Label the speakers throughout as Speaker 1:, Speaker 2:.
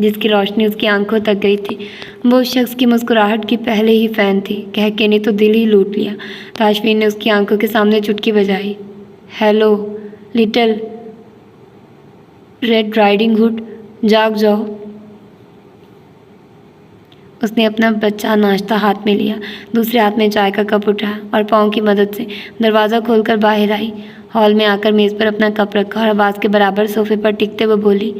Speaker 1: جس کی روشنی اس کی آنکھوں تک گئی تھی۔ وہ اس شخص کی مسکراہٹ کی پہلے ہی فین تھی، کہہ کے نہیں تو دل ہی لوٹ لیا۔ تاشفین نے اس کی آنکھوں کے سامنے چٹکی بجائی۔ Hello little red riding hood, جاگ جاؤ۔ اس نے اپنا بچہ ناشتہ ہاتھ میں لیا، دوسرے ہاتھ میں چائے کا کپ اٹھایا اور پاؤں کی مدد سے دروازہ کھول کر باہر آئی۔ ہال میں آ کر میز پر اپنا کپ رکھا اور آواز کے برابر صوفے پر ٹکتے ہوئے بولی،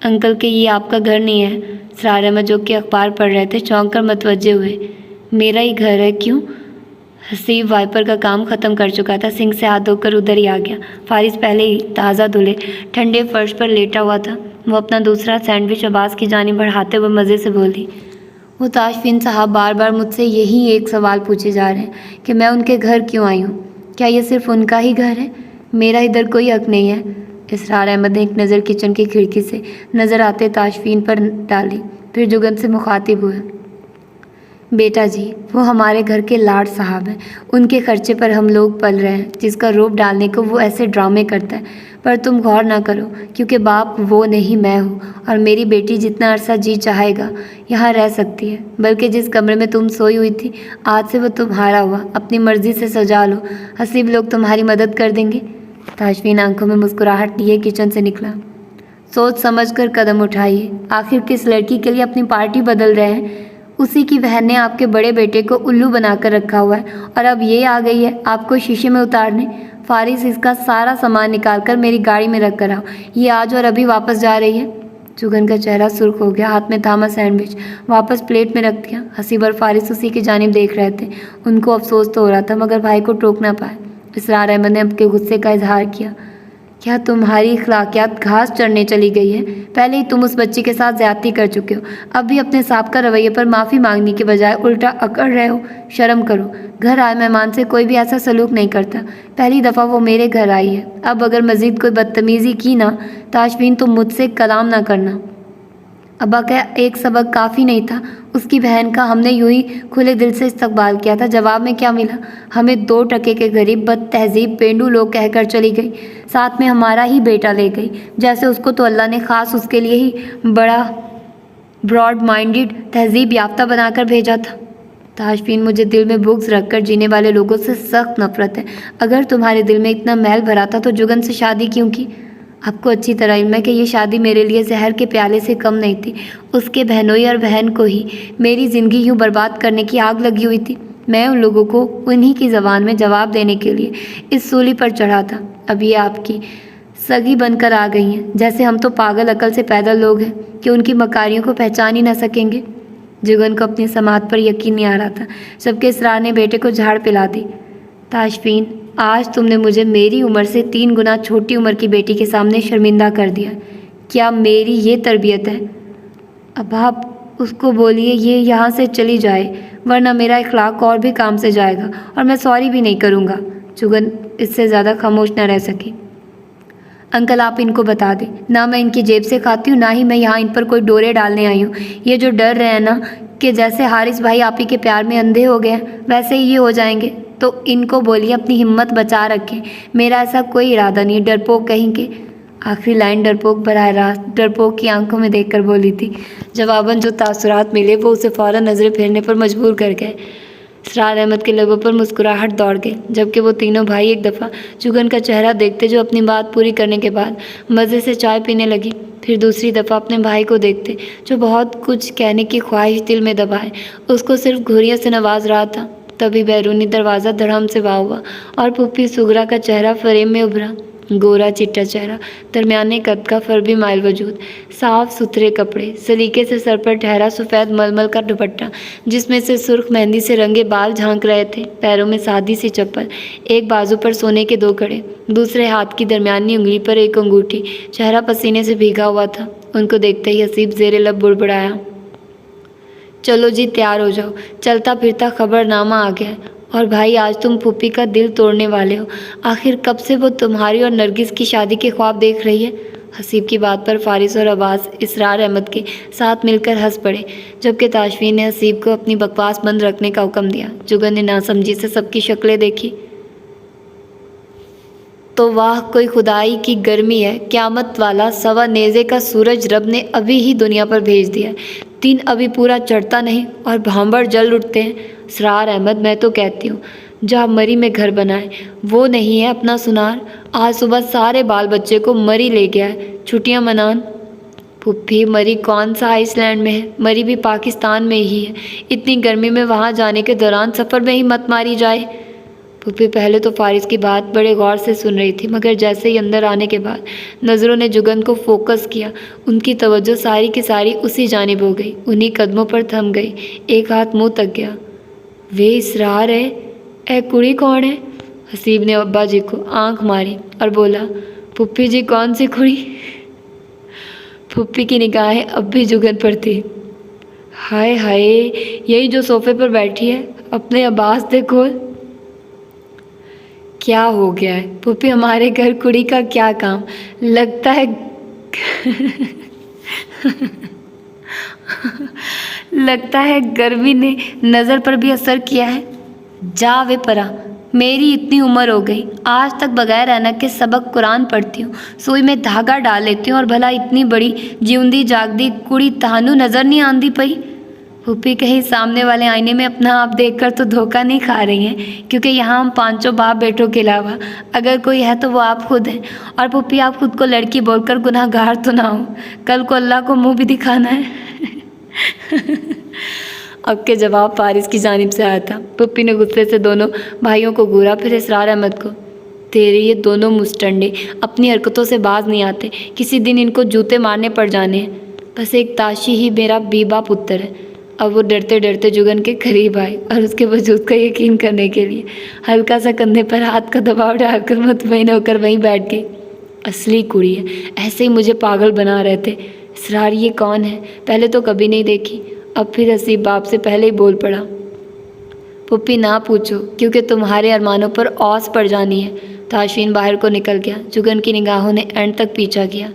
Speaker 1: انکل کہ یہ آپ کا گھر نہیں ہے۔ اسرار احمد جو کہ اخبار پڑھ رہے تھے چونک کر متوجہ ہوئے۔ میرا ہی گھر ہے، کیوں؟ حسیب وائپر کا کام ختم کر چکا تھا، سنک سے ہاتھ دھو کر ادھر ہی آ گیا۔ فارس پہلے ہی تازہ دھلے ٹھنڈے فرش پر لیٹا ہوا تھا۔ وہ اپنا دوسرا سینڈوچ عباس کی جانب بڑھاتے ہوئے مزے سے بولی، وہ تاشفین صاحب بار بار مجھ سے یہی ایک سوال پوچھے جا رہے ہیں کہ میں ان کے گھر کیوں آئی ہوں۔ کیا یہ صرف ان کا ہی گھر ہے؟ میرا ادھر کوئی حق نہیں ہے۔ اسرار احمد نے ایک نظر کچن کی کھڑکی سے نظر آتے تاشفین پر ڈالی، پھر جگن سے مخاطب ہوئے، بیٹا جی وہ ہمارے گھر کے لاڈ صاحب ہیں، ان کے خرچے پر ہم لوگ پل رہے ہیں، جس کا روپ ڈالنے کو وہ ایسے ڈرامے کرتا ہے۔ پر تم غور نہ کرو، کیونکہ باپ وہ نہیں میں ہوں، اور میری بیٹی جتنا عرصہ جی چاہے گا یہاں رہ سکتی ہے، بلکہ جس کمرے میں تم سوئی ہوئی تھی آج سے وہ تمہارا ہوا، اپنی مرضی سے سجا لو، حسیب لوگ تمہاری مدد کر دیں گے۔ تاشفین آنکھوں میں مسکراہٹ لیے کچن سے نکلا۔ سوچ سمجھ کر قدم اٹھائیے، آخر کس لڑکی کے لیے اپنی پارٹی بدل رہے ہیں؟ اسی کی بہن نے آپ کے بڑے بیٹے کو الو بنا کر رکھا ہوا ہے، اور اب یہ آ گئی ہے آپ کو شیشے میں اتارنے۔ فارس اس کا سارا سامان نکال کر میری گاڑی میں رکھ کر آؤ، یہ آج اور ابھی واپس جا رہی ہے۔ جگن کا چہرہ سرخ ہو گیا، ہاتھ میں تھاما سینڈوچ واپس پلیٹ میں رکھ دیا۔ حسیب اور فارس اسی کی جانب دیکھ رہے تھے۔ ان کو افسوس تو ہو رہا تھا مگر بھائی کو ٹوک نہ پائے۔ اسرار احمد نے اپنے غصے کا اظہار کیا، کیا تمہاری اخلاقیات گھاس چرنے چلی گئی ہے؟ پہلے ہی تم اس بچی کے ساتھ زیادتی کر چکے ہو، اب بھی اپنے سابقہ رویے پر معافی مانگنے کے بجائے الٹا اکڑ رہے ہو۔ شرم کرو، گھر آئے مہمان سے کوئی بھی ایسا سلوک نہیں کرتا۔ پہلی دفعہ وہ میرے گھر آئی ہے، اب اگر مزید کوئی بدتمیزی کی نا تاشفین تو مجھ سے کلام نہ کرنا۔ ابا کا ایک سبق کافی نہیں تھا؟ اس کی بہن کا ہم نے یوں ہی کھلے دل سے استقبال کیا تھا، جواب میں کیا ملا؟ ہمیں 2 ٹکے کے غریب بد تہذیب پینڈو لوگ کہہ کر چلی گئی، ساتھ میں ہمارا ہی بیٹا لے گئی، جیسے اس کو تو اللہ نے خاص اس کے لیے ہی بڑا براڈ مائنڈڈ تہذیب یافتہ بنا کر بھیجا تھا۔ تاشفین مجھے دل میں بغض رکھ کر جینے والے لوگوں سے سخت نفرت ہے۔ اگر تمہارے دل میں اتنا میل بھرا تھا تو جگن سے شادی کیوں کی؟ آپ کو اچھی طرح علم ہے کہ یہ شادی میرے لیے زہر کے پیالے سے کم نہیں تھی۔ اس کے بہنوئی اور بہن کو ہی میری زندگی یوں برباد کرنے کی آگ لگی ہوئی تھی۔ میں ان لوگوں کو انہی کی زبان میں جواب دینے کے لیے اس سولی پر چڑھا تھا، اب یہ آپ کی سگی بن کر آ گئی ہیں، جیسے ہم تو پاگل عقل سے پیدا لوگ ہیں کہ ان کی مکاریوں کو پہچان ہی نہ سکیں گے۔ جگن کو اپنی سماعت پر یقین نہیں آ رہا تھا، جبکہ اسرار نے بیٹے کو جھاڑ پلا دی۔ تاشفین آج تم نے مجھے میری عمر سے 3 گنا چھوٹی عمر کی بیٹی کے سامنے شرمندہ کر دیا۔ کیا میری یہ تربیت ہے؟ اب آپ اس کو بولیے یہ یہاں سے چلی جائے، ورنہ میرا اخلاق اور بھی کام سے جائے گا، اور میں سوری بھی نہیں کروں گا۔ جگن اس سے زیادہ خاموش نہ رہ سکی۔ انکل آپ ان کو بتا دیں، نہ میں ان کی جیب سے کھاتی ہوں، نہ ہی میں یہاں ان پر کوئی ڈورے ڈالنے آئی ہوں۔ یہ جو ڈر رہے ہیں نا کہ جیسے حارث بھائی آپ ہی کے پیار میں اندھے ہو گئے ہیں ویسے ہی یہ ہو جائیں گے، تو ان کو بولیے اپنی ہمت بچا رکھیں، میرا ایسا کوئی ارادہ نہیں۔ ڈرپوک کہیں کے، آخری لائن ڈرپوک براہ راست ڈرپوک کی آنکھوں میں دیکھ کر بولی تھی۔ جواباً جو تاثرات ملے وہ اسے فوراً نظریں پھیرنے پر مجبور کر گئے۔ اسرار احمد کے لبوں پر مسکراہٹ دوڑ گئی، جبکہ وہ تینوں بھائی ایک دفعہ جگن کا چہرہ دیکھتے جو اپنی بات پوری کرنے کے بعد مزے سے چائے پینے لگی، پھر دوسری دفعہ اپنے بھائی کو دیکھتے جو بہت کچھ کہنے کی خواہش دل میں دبائے اس کو صرف گھوریوں سے نواز رہا تھا۔ تبھی بیرونی دروازہ دھڑام سے واہ ہوا اور پھوپھی سغرا کا چہرہ فریم میں ابھرا۔ گورا چٹا چہرہ، درمیانے قد کا فربی مائل وجود، صاف ستھرے کپڑے، سلیقے سے سر پر ٹھہرا سفید ململ کا دوپٹہ جس میں سے سرخ مہندی سے رنگے بال جھانک رہے تھے، پیروں میں سادی سی چپل، ایک بازو پر سونے کے 2 کڑے، دوسرے ہاتھ کی درمیانی انگلی پر ایک انگوٹھی، چہرہ پسینے سے بھیگا ہوا تھا۔ ان کو دیکھتے ہی حسیب زیر لب بڑبڑایا، چلو جی تیار ہو جاؤ، چلتا پھرتا خبر نامہ آ گیا ہے، اور بھائی آج تم پھوپھی کا دل توڑنے والے ہو، آخر کب سے وہ تمہاری اور نرگس کی شادی کے خواب دیکھ رہی ہے؟ حسیب کی بات پر فارس اور عباس اسرار احمد کے ساتھ مل کر ہنس پڑے، جبکہ تاشفین نے حسیب کو اپنی بکواس بند رکھنے کا حکم دیا۔ جگن نے ناسمجھی سے سب کی شکلیں دیکھی تو واہ کوئی خدائی کی گرمی ہے، قیامت والا سوا نیزے کا سورج رب نے ابھی ہی دنیا پر بھیج دیا ہے، دن ابھی پورا چڑھتا نہیں اور بھانبڑ جل اٹھتے ہیں۔ اسرار احمد میں تو کہتی ہوں جہاں مری میں گھر بنائے وہ نہیں ہے اپنا سنار۔ آج صبح سارے بال بچے کو مری لے گیا ہے چھٹیاں منان۔ پھپھی مری کون سا آئس لینڈ میں ہے، مری بھی پاکستان میں ہی ہے، اتنی گرمی میں وہاں جانے کے دوران سفر میں ہی مت ماری جائے۔ پھپھی پہلے تو فارس کی بات بڑے غور سے سن رہی تھی، مگر جیسے ہی اندر آنے کے بعد نظروں نے جگن کو فوکس کیا، ان کی توجہ ساری کی ساری اسی جانب ہو گئی، انہی قدموں پر تھم گئی، ایک ہاتھ منہ تک گیا۔ وے اسرار ہے، اے کڑی کون ہے؟ حسیب نے ابا جی کو آنکھ ماری اور بولا، پھپھی جی کون سی کڑی؟ پھپھی کی نگاہیں اب بھی جگن پر تھی۔ ہائے ہائے، یہی جو صوفے پر بیٹھی ہے اپنے عباس دے کھول۔ کیا ہو گیا ہے پھپھی، ہمارے گھر کڑی کا کیا کام؟ لگتا ہے گرمی نے نظر پر بھی اثر کیا ہے۔ جا وے پرا، میری اتنی عمر ہو گئی، آج تک بغیر اینک کے سبق قرآن پڑھتی ہوں، سوئی میں دھاگا ڈال لیتی ہوں، اور بھلا اتنی بڑی جیوندی جاگدی کڑی تہانو نظر نہیں آندی پئی؟ پھپھی کہیں سامنے والے آئینے میں اپنا آپ دیکھ کر تو دھوکہ نہیں کھا رہی ہیں، کیونکہ یہاں ہم پانچوں باپ بیٹوں کے علاوہ اگر کوئی ہے تو وہ آپ خود ہیں، اور پھپھی آپ خود کو لڑکی بول کر گناہ گار تو نہ ہو، کل کو اللہ کو منہ بھی دکھانا ہے۔ اب کے جواب فارس کی جانب سے آیا تھا۔ پھپھی نے غصے سے دونوں بھائیوں کو گھورا، پھر اسرار احمد کو۔ تیرے یہ دونوں مسٹنڈے اپنی حرکتوں سے باز نہیں آتے، کسی دن ان کو جوتے مارنے پڑ جانے ہیں۔ بس ایک تاشی ہی میرا بیبا پتر ہے۔ اب وہ ڈرتے ڈرتے جگن کے قریب آئی اور اس کے وجود کا یقین کرنے کے لیے ہلکا سا کندھے پر ہاتھ کا دباؤ ڈال کر مطمئن ہو کر وہیں بیٹھ گئی۔ اصلی کڑی ہے، ایسے ہی مجھے پاگل بنا رہے تھے۔ اسرار یہ کون ہے؟ پہلے تو کبھی نہیں دیکھی۔ اب پھر حسیب باپ سے پہلے ہی بول پڑا، پھپھی نہ پوچھو، کیونکہ تمہارے ارمانوں پر اوس پڑ جانی ہے۔ تاشفین باہر کو نکل گیا۔ جگن کی نگاہوں نے اینڈ تک پیچھا کیا۔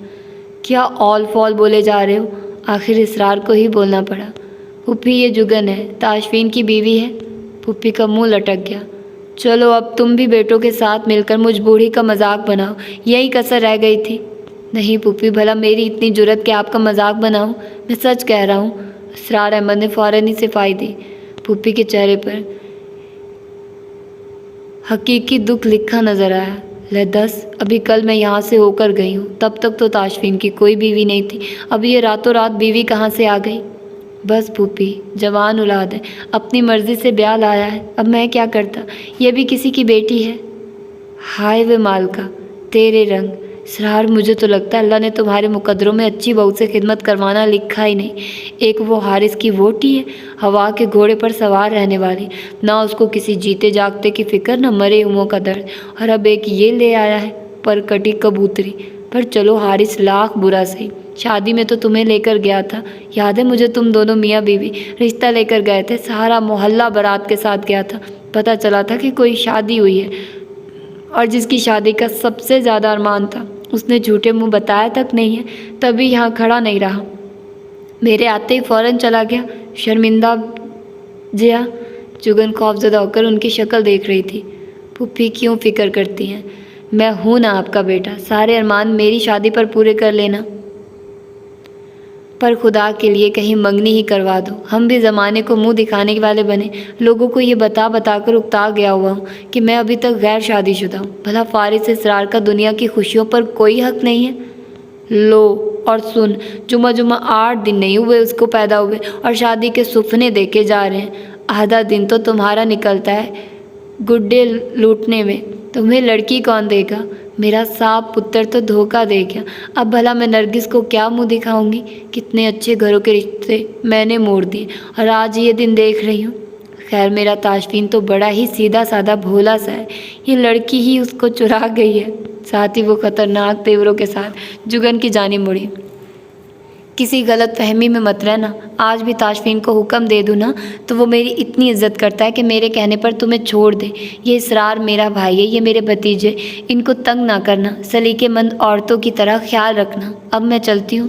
Speaker 1: کیا اول فول بولے جا رہے ہو؟ آخر اسرار کو ہی بولنا پڑا۔ پھپھی یہ جگن ہے، تاشفین کی بیوی ہے۔ پھپھی کا منہ لٹک گیا۔ چلو اب تم بھی بیٹوں کے ساتھ مل کر مجھ بوڑھی کا مذاق بناؤ، یہی کسر رہ گئی تھی۔ نہیں پھپھی، بھلا میری اتنی جرت کہ آپ کا مذاق بناؤں؟ میں سچ کہہ رہا ہوں۔ اسرار احمد نے فوراً ہی صفائی دی۔ پھپھی کے چہرے پر حقیقی دکھ لکھا نظر آیا۔ لے دس، ابھی کل میں یہاں سے ہو کر گئی ہوں، تب تک تو تاشفین کی کوئی بیوی نہیں تھی، اب یہ راتوں رات بیوی کہاں سے آ گئی؟ بس پھپھی، جوان اولاد ہے، اپنی مرضی سے بیاہ لایا ہے، اب میں کیا کرتا، یہ بھی کسی کی بیٹی ہے۔ ہائے وے مالکا، تیرے رنگ۔ اسرار مجھے تو لگتا ہے اللہ نے تمہارے مقدروں میں اچھی بہو سے خدمت کروانا لکھا ہی نہیں۔ ایک وہ حارث کی ووٹی ہے، ہوا کے گھوڑے پر سوار رہنے والی، نہ اس کو کسی جیتے جاگتے کی فکر، نہ مرے ہوئوں کا درد، اور اب ایک یہ لے آیا ہے پر کٹی کبوتری۔ پر چلو حارث لاکھ برا سہی، شادی میں تو تمہیں لے کر گیا تھا، یاد ہے مجھے، تم دونوں میاں بیوی رشتہ لے کر گئے تھے، سارا محلہ بارات کے ساتھ گیا تھا، پتہ چلا تھا کہ کوئی شادی ہوئی ہے، اور جس کی شادی کا سب سے زیادہ ارمان تھا اس نے جھوٹے منہ بتایا تک نہیں ہے، تبھی یہاں کھڑا نہیں رہا، میرے آتے ہی فوراً چلا گیا، شرمندہ جیا۔ جگن خوفزدہ ہو کر ان کی شکل دیکھ رہی تھی۔ پھپھی کیوں فکر کرتی ہیں، میں ہوں نا آپ کا بیٹا، سارے ارمان میری شادی پر پورے کر لینا، پر خدا کے لیے کہیں منگنی ہی کروا دو، ہم بھی زمانے کو منہ دکھانے والے بنے، لوگوں کو یہ بتا بتا کر اکتا گیا ہوا ہوں کہ میں ابھی تک غیر شادی شدہ ہوں، بھلا فارس اسرار کا دنیا کی خوشیوں پر کوئی حق نہیں ہے؟ لو اور سن، جمعہ 8 دن نہیں ہوئے اس کو پیدا ہوئے اور شادی کے سپنے دیکھے جا رہے ہیں، آدھا دن تو تمہارا نکلتا ہے گڈے لوٹنے میں، تمہیں لڑکی کون دے گا؟ میرا صاحب پتر تو دھوکہ دے گیا، اب بھلا میں نرگس کو کیا منہ دکھاؤں گی؟ کتنے اچھے گھروں کے رشتے میں نے موڑ دیے اور آج یہ دن دیکھ رہی ہوں۔ خیر میرا تاشفین تو بڑا ہی سیدھا سادہ بھولا سا ہے، یہ لڑکی ہی اس کو چرا گئی ہے۔ ساتھ ہی وہ خطرناک تیوروں کے ساتھ جگن کی جانب مڑی۔ کسی غلط فہمی میں مت رہنا، آج بھی تاشفین کو حکم دے دوں نا تو وہ میری اتنی عزت کرتا ہے کہ میرے کہنے پر تمہیں چھوڑ دے۔ یہ اسرار میرا بھائی ہے، یہ میرے بھتیجے، ان کو تنگ نہ کرنا، سلیقے مند عورتوں کی طرح خیال رکھنا۔ اب میں چلتی ہوں،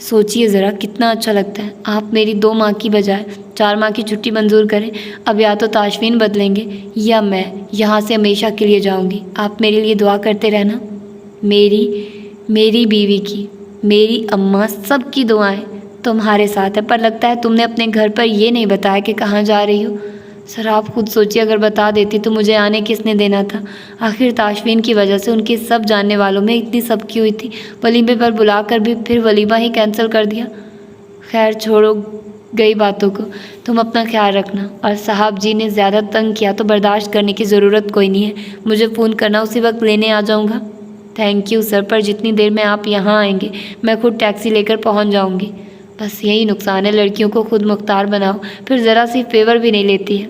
Speaker 1: سوچیے ذرا کتنا اچھا لگتا ہے. آپ میری 2 ماہ کی بجائے 4 ماہ کی چھٹی منظور کریں. اب یا تو تاشفین بدلیں گے یا میں یہاں سے ہمیشہ کے لیے جاؤں گی. آپ میرے لیے دعا کرتے رہنا. میری بیوی کی، میری اماں سب کی دعائیں تمہارے ساتھ ہے. پر لگتا ہے تم نے اپنے گھر پر یہ نہیں بتایا کہ کہاں جا رہی ہو. سر آپ خود سوچیے، اگر بتا دیتی تو مجھے آنے کس نے دینا تھا؟ آخر تاشفین کی وجہ سے ان کے سب جاننے والوں میں اتنی سب کی ہوئی تھی. ولیمے پر بلا کر بھی پھر ولیمہ ہی کینسل کر دیا. خیر چھوڑو گئی باتوں کو، تم اپنا خیال رکھنا. اور صاحب جی نے زیادہ تنگ کیا تو برداشت کرنے کی ضرورت کوئی نہیں ہے. مجھے فون کرنا، اسی وقت لینے آ جاؤں گا. تھینک یو سر، پر جتنی دیر میں آپ یہاں آئیں گے میں خود ٹیکسی لے کر پہنچ جاؤں گی. بس یہی نقصان ہے، لڑکیوں کو خود مختار بناؤ پھر ذرا سی فیور بھی نہیں لیتی ہے.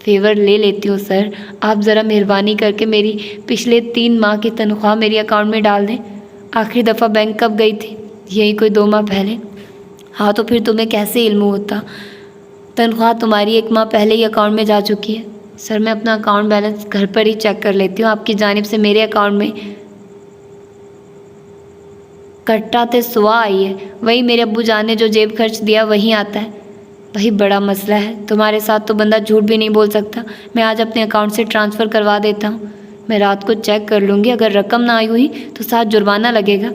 Speaker 1: فیور لے لیتی ہوں سر. آپ ذرا مہربانی کر کے میری پچھلے 3 ماہ کی تنخواہ میری اکاؤنٹ میں ڈال دیں. آخری دفعہ بینک کب گئی تھی؟ یہی کوئی 2 ماہ پہلے. ہاں تو پھر تمہیں کیسے علم ہوتا؟ تنخواہ تمہاری 1 ماہ پہلے ہی اکاؤنٹ میں جا چکی ہے. سر میں اپنا اکاؤنٹ بیلنس گھر پر ہی چیک کر لیتی ہوں. آپ کی جانب سے میرے اکاؤنٹ میں کٹا تے سوا آئی ہے. وہی میرے ابو جان نے جو جیب خرچ دیا وہی آتا ہے. وہی بڑا مسئلہ ہے. تمہارے ساتھ تو بندہ جھوٹ بھی نہیں بول سکتا. میں آج اپنے اکاؤنٹ سے ٹرانسفر کروا دیتا ہوں. میں رات کو چیک کر لوں گی، اگر رقم نہ آئی ہوئی تو ساتھ جرمانہ لگے گا.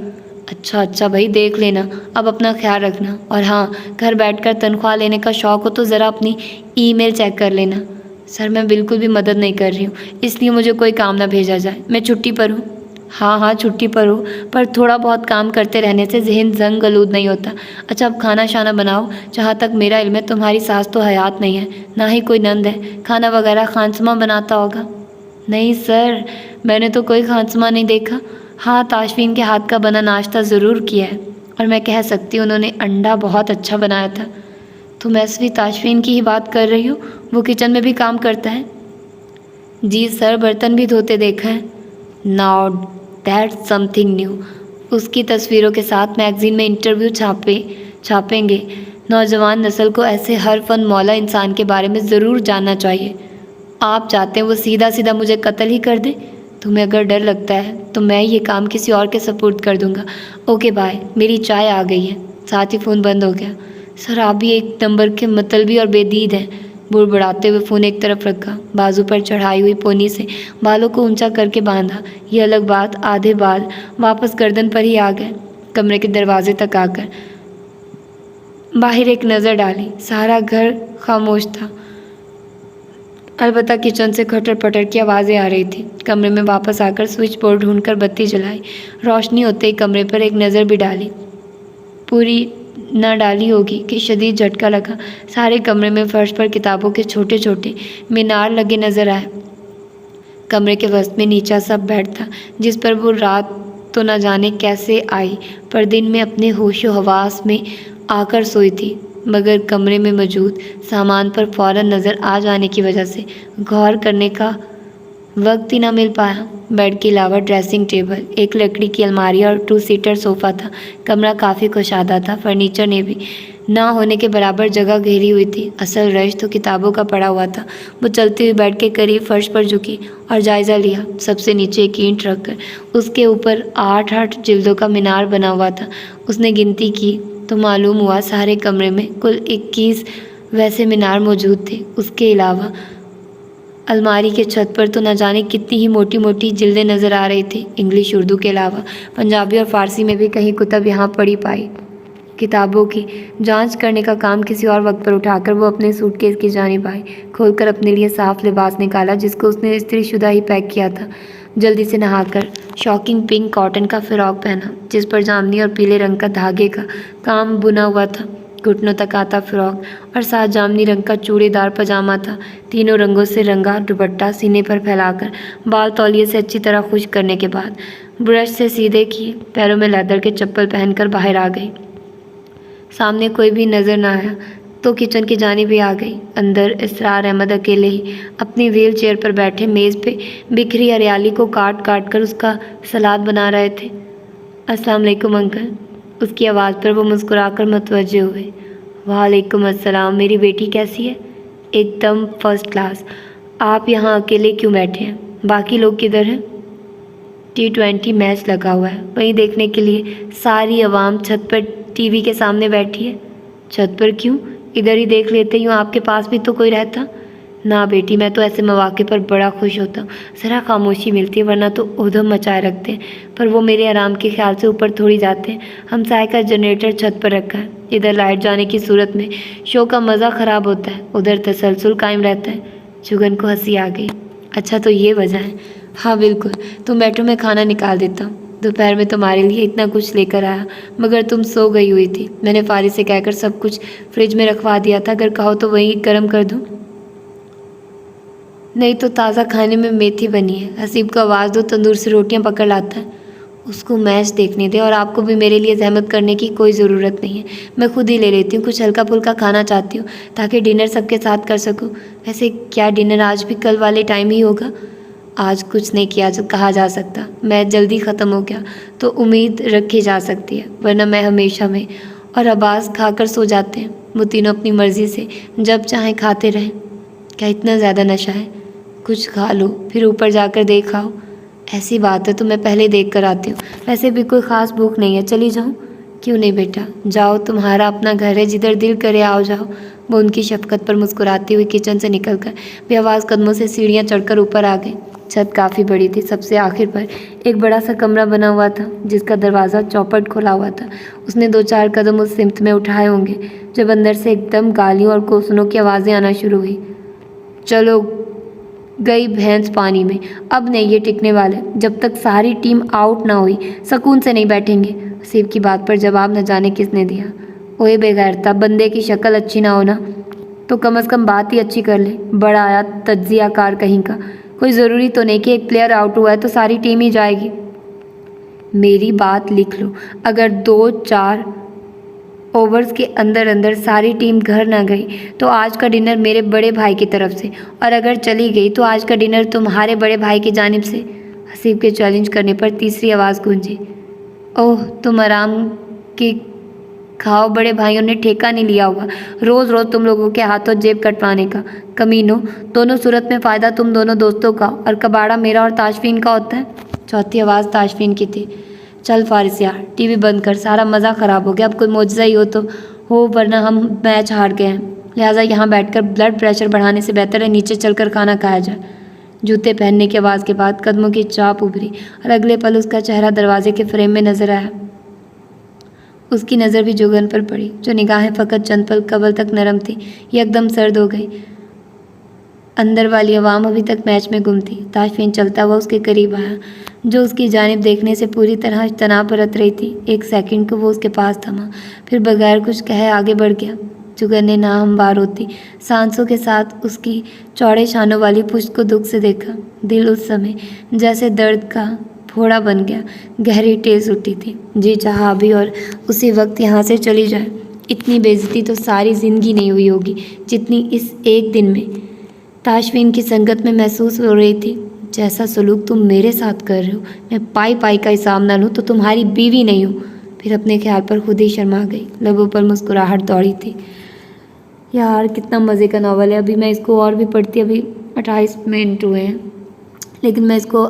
Speaker 1: اچھا بھائی دیکھ لینا. اب اپنا خیال رکھنا. اور ہاں، گھر بیٹھ کر تنخواہ لینے کا شوق ہو تو ذرا اپنی ای میل چیک کر لینا. سر میں بالکل بھی مدد نہیں کر رہی ہوں، اس لیے مجھے کوئی کام نہ بھیجا جائے. میں چھٹی پر ہوں. ہاں چھٹی پر ہوں، پر تھوڑا بہت کام کرتے رہنے سے ذہن زنگ آلود نہیں ہوتا. اچھا اب کھانا شانہ بناؤ. جہاں تک میرا علم ہے تمہاری ساس تو حیات نہیں ہے، نہ ہی کوئی نند ہے. کھانا وغیرہ خانسماں بناتا ہوگا. نہیں سر، میں نے تو کوئی خانسماں نہیں دیکھا. ہاں تاشفین کے ہاتھ کا بنا ناشتہ ضرور کیا ہے، اور میں کہہ سکتی ہوں انہوں نے انڈا بہت اچھا بنایا تھا. تم ایسوی تاشفین کی ہی بات کر رہی ہو؟ وہ کچن میں بھی کام کرتا ہے؟ جی سر، برتن بھی دھوتے دیکھا ہے. Now that's something new. اس کی تصویروں کے ساتھ میگزین میں انٹرویو چھاپیں گے. نوجوان نسل کو ایسے ہر فن مولا انسان کے بارے میں ضرور جاننا چاہیے. آپ چاہتے ہیں وہ سیدھا مجھے قتل ہی کر دے؟ تمہیں اگر ڈر لگتا ہے تو میں یہ کام کسی اور کے سپورٹ کر دوں گا. Okay bye. میری چائے آ گئی ہے. ساتھ ہی فون بند ہو گیا. سر آپ بھی ایک نمبر کے مطلبی اور بے دید ہیں. بڑبڑاتے ہوئے فون ایک طرف رکھا، بازو پر چڑھائی ہوئی پونی سے بالوں کو اونچا کر کے باندھا. یہ الگ بات، آدھے بال واپس گردن پر ہی آ گئے. کمرے کے دروازے تک آ کر باہر ایک نظر ڈالی. سارا گھر خاموش تھا، البتہ کچن سے کھٹر پٹر کی آوازیں آ رہی تھی. کمرے میں واپس آ کر سوئچ بورڈ ڈھونڈ کر بتی جلائی. روشنی ہوتے ہی کمرے پر ایک نظر بھی ڈالی. پوری نہ ڈالی ہوگی کہ شدید جھٹکا لگا. سارے کمرے میں فرش پر کتابوں کے چھوٹے چھوٹے مینار لگے نظر آئے. کمرے کے وسط میں نیچا سا بیڈ تھا جس پر وہ رات تو نہ جانے کیسے آئی، پر دن میں اپنے ہوش و حواس میں آ کر سوئی تھی. مگر کمرے میں موجود سامان پر فوراً نظر آ جانے کی وجہ سے غور کرنے کا وقت ہی نہ مل پایا. بیڈ کے علاوہ ڈریسنگ ٹیبل، ایک لکڑی کی الماری اور 2 سیٹر صوفہ تھا. کمرہ کافی کشادہ تھا. فرنیچر نے بھی نہ ہونے کے برابر جگہ گھیری ہوئی تھی. اصل رش تو کتابوں کا پڑا ہوا تھا. وہ چلتی ہوئی بیڈ کے قریب فرش پر جھکی اور جائزہ لیا. سب سے نیچے ایک اینٹ رکھ کر اس کے اوپر 8 جلدوں کا مینار بنا ہوا تھا. اس نے گنتی کی تو معلوم ہوا سارے کمرے میں کل 21 ویسے مینار موجود تھے. اس کے علاوہ الماری کے چھت پر تو نہ جانے کتنی ہی موٹی موٹی جلدیں نظر آ رہی تھی. انگلش، اردو کے علاوہ پنجابی اور فارسی میں بھی کہیں کتب یہاں پڑی پائی. کتابوں کی جانچ کرنے کا کام کسی اور وقت پر اٹھا کر وہ اپنے سوٹ کیس کی جانب آئی. کھول کر اپنے لیے صاف لباس نکالا جس کو اس نے استری شدہ ہی پیک کیا تھا. جلدی سے نہا کر شاکنگ پنک کاٹن کا فراک پہنا جس پر جامنی اور پیلے رنگ کا دھاگے کا کام بنا ہوا تھا. گھٹنوں تک آتا فراک اور ساتھ جامنی رنگ کا چوڑی دار پاجامہ تھا. تینوں رنگوں سے رنگا دوپٹہ سینے پر پھیلا کر بال تولیے سے اچھی طرح خشک کرنے کے بعد برش سے سیدھے کیے. پیروں میں لیدر کے چپل پہن کر باہر آ گئی. سامنے کوئی بھی نظر نہ آیا تو کچن کی جانب ہی آ گئی. اندر اسرار احمد اکیلے ہی اپنی ویل چیئر پر بیٹھے میز پہ بکھری ہریالی کو کاٹ کاٹ کر اس کا سلاد بنا رہے تھے. السلام علیکم انکل. اس کی آواز پر وہ مسکرا کر متوجہ ہوئے. وعلیکم السلام. میری بیٹی کیسی ہے؟ ایک دم فرسٹ کلاس. آپ یہاں اکیلے کیوں بیٹھے ہیں؟ باقی لوگ کدھر ہیں؟ T20 میچ لگا ہوا ہے، وہیں دیکھنے کے لیے ساری عوام چھت پر ٹی وی کے سامنے بیٹھی ہے۔ چھت پر کیوں؟ ادھر ہی دیکھ لیتے، یوں آپ کے پاس بھی تو کوئی رہتا۔ نہ بیٹی، میں تو ایسے مواقع پر بڑا خوش ہوتا ہوں، ذرا خاموشی ملتی ہے، ورنہ تو ادھم مچائے رکھتے ہیں۔ پر وہ میرے آرام کے خیال سے اوپر تھوڑی جاتے ہیں۔ ہم سائے کا جنریٹر چھت پر رکھا ہے، ادھر لائٹ جانے کی صورت میں شو کا مزہ خراب ہوتا ہے، ادھر تسلسل قائم رہتا ہے۔ جگن کو ہنسی آ گئی۔ اچھا تو یہ وجہ ہے؟ ہاں بالکل۔ تم بیٹھو، میں کھانا نکال دیتا ہوں۔ دوپہر میں تمہارے لیے اتنا کچھ لے کر آیا، مگر تم سو گئی ہوئی تھی۔ میں نے فارغ سے کہہ کر سب کچھ فریج میں رکھوا دیا تھا، اگر کہو تو وہیں گرم کر دوں۔ نہیں تو تازہ کھانے میں میتھی بنی ہے، حسیب کو آواز دو، تندور سے روٹیاں پکڑ لاتا ہے۔ اس کو میچ دیکھنے دے، اور آپ کو بھی میرے لیے زحمت کرنے کی کوئی ضرورت نہیں ہے، میں خود ہی لے لیتی ہوں۔ کچھ ہلکا پھلکا کھانا چاہتی ہوں تاکہ ڈنر سب کے ساتھ کر سکوں۔ ویسے کیا ڈنر آج بھی کل والے ٹائم ہی ہوگا؟ آج کچھ نہیں کیا کہا جا سکتا، میچ جلدی ختم ہو گیا تو امید رکھی جا سکتی ہے، ورنہ میں ہمیشہ میں اور عباس کھا کر سو جاتے ہیں، وہ تینوں اپنی مرضی سے جب چاہیں کھاتے رہیں۔ کیا اتنا زیادہ نشہ ہے؟ کچھ کھا لو پھر اوپر جا کر دیکھ آؤ۔ ایسی بات ہے تو میں پہلے دیکھ کر آتی ہوں، ویسے بھی کوئی خاص بھوک نہیں ہے، چلی جاؤں؟ کیوں نہیں بیٹا، جاؤ، تمہارا اپنا گھر ہے، جدھر دل کرے آؤ جاؤ۔ وہ ان کی شفقت پر مسکراتی ہوئی کچن سے نکل کر بے آواز قدموں سے سیڑھیاں چڑھ کر اوپر آ گئی۔ چھت کافی بڑی تھی، سب سے آخر پر ایک بڑا سا کمرہ بنا ہوا تھا جس کا دروازہ چوپٹ کھلا ہوا تھا۔ اس نے 2-4 قدم اس سمت میں اٹھائے ہوں گے جب اندر سے ایک دم گالیوں اور کوسنوں کی آوازیں آنا شروع ہوئی۔ چلو گئی بھینس پانی میں، اب نہیں یہ ٹکنے والے، جب تک ساری ٹیم آؤٹ نہ ہوئی سکون سے نہیں بیٹھیں گے۔ حسیب کی بات پر جواب نہ جانے کس نے دیا۔ اوئے بے غیرتا، بندے کی شکل اچھی نہ ہونا تو کم از کم بات ہی اچھی کر لے، بڑا آیا تجزیہ کار کہیں کا۔ کوئی ضروری تو نہیں کہ ایک پلیئر آؤٹ ہوا ہے تو ساری ٹیم ہی جائے گی۔ میری بات لکھ لو، اگر 2-4 اوورز کے اندر ساری ٹیم گھر نہ گئی تو آج کا ڈنر میرے بڑے بھائی کی طرف سے، اور اگر چلی گئی تو آج کا ڈنر تمہارے بڑے بھائی کی جانب سے۔ حسیب کے چیلنج کرنے پر تیسری آواز گونجی۔ اوہ، تم آرام کی کھاؤ، بڑے بھائیوں نے ٹھیکہ نہیں لیا ہوگا روز روز تم لوگوں کے ہاتھوں جیب کٹوانے کا۔ کمینوں، دونوں صورت میں فائدہ تم دونوں دوستوں کا اور کباڑہ میرا اور تاشفین کا ہوتا ہے۔ چوتھی آواز تاشفین کی تھی۔ چل فارس یار، ٹی وی بند کر، سارا مزہ خراب ہو گیا، اب کوئی معجزہ ہی ہو تو ہو، ورنہ ہم میچ ہار گئے ہیں، لہٰذا یہاں بیٹھ کر بلڈ پریشر بڑھانے سے بہتر ہے نیچے چل کر کھانا کھایا جائے۔ جوتے پہننے کی آواز کے بعد قدموں کی چاپ ابھری اور اگلے پل اس کا چہرہ دروازے کے فریم میں نظر آیا۔ اس کی نظر بھی جگن پر پڑی، جو نگاہیں فقط چند پل قبل تک نرم تھی، یکدم سرد ہو گئی۔ اندر والی عوام ابھی تک میچ میں گم تھی۔ تاشفین چلتا ہوا اس کے قریب آیا، جو اس کی جانب دیکھنے سے پوری طرح اجتناب برت رہی تھی۔ ایک سیکنڈ کو وہ اس کے پاس تھما، پھر بغیر کچھ کہے آگے بڑھ گیا۔ جگن نے ناہموار ہوتی سانسوں کے ساتھ اس کی چوڑے شانوں والی پشت کو دکھ سے دیکھا۔ دل اس سمے جیسے درد کا پھوڑا بن گیا، گہری ٹیز اٹھی تھی، جی چاہا ابھی اور اسی وقت یہاں سے چلی جائے۔ اتنی بے عزتی تو ساری زندگی نہیں ہوئی ہوگی جتنی اس ایک دن میں تاشفین کی سنگت میں محسوس ہو رہی تھی۔ جیسا سلوک تم میرے ساتھ کر رہے ہو، میں پائی کا حساب نہ لوں تو تمہاری بیوی نہیں ہوں۔ پھر اپنے خیال پر خود ہی شرما گئی، لبوں پر مسکراہٹ دوڑی تھی۔ یار کتنا مزے کا ناول ہے، ابھی میں اس کو اور بھی پڑھتی، ابھی 28 منٹ ہوئے ہیں، لیکن میں اس کو،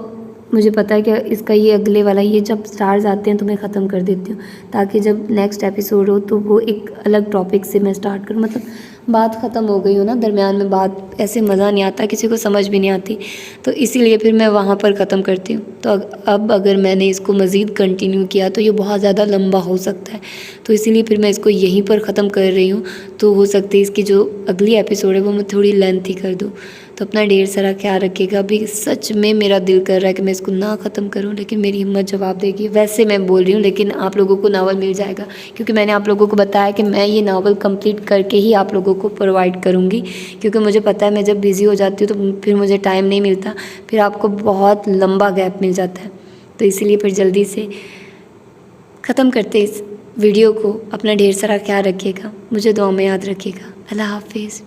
Speaker 1: مجھے پتا ہے کہ اس کا یہ اگلے والا، یہ جب سٹارز آتے ہیں تو میں ختم کر دیتی ہوں تاکہ جب نیکسٹ ایپیسوڈ ہو تو وہ ایک الگ ٹاپک سے میں سٹارٹ کروں، مطلب بات ختم ہو گئی ہو نا، درمیان میں بات ایسے مزہ نہیں آتا، کسی کو سمجھ بھی نہیں آتی، تو اسی لیے پھر میں وہاں پر ختم کرتی ہوں۔ تو اب اگر میں نے اس کو مزید کنٹینیو کیا تو یہ بہت زیادہ لمبا ہو سکتا ہے، تو اسی لیے پھر میں اس کو یہیں پر ختم کر رہی ہوں۔ تو ہو سکتا ہے اس کی جو اگلی ایپیسوڈ ہے وہ میں تھوڑی لینتھی کر دوں، تو اپنا ڈھیر سارا خیال رکھیے گا۔ ابھی سچ میں میرا دل کر رہا ہے کہ میں اس کو نہ ختم کروں، لیکن میری ہمت جواب دے گی۔ ویسے میں بول رہی ہوں لیکن آپ لوگوں کو ناول مل جائے گا، کیونکہ میں نے آپ لوگوں کو بتایا کہ میں یہ ناول کمپلیٹ کر کے ہی آپ لوگوں کو پرووائڈ کروں گی، کیونکہ مجھے پتہ ہے میں جب بیزی ہو جاتی ہوں تو پھر مجھے ٹائم نہیں ملتا، پھر آپ کو بہت لمبا گیپ مل جاتا ہے، تو اسی لیے پھر جلدی سے ختم کرتے اس ویڈیو کو۔ اپنا ڈھیر سارا خیال رکھیے گا، مجھے دعا میں یاد رکھیے گا۔ اللہ حافظ۔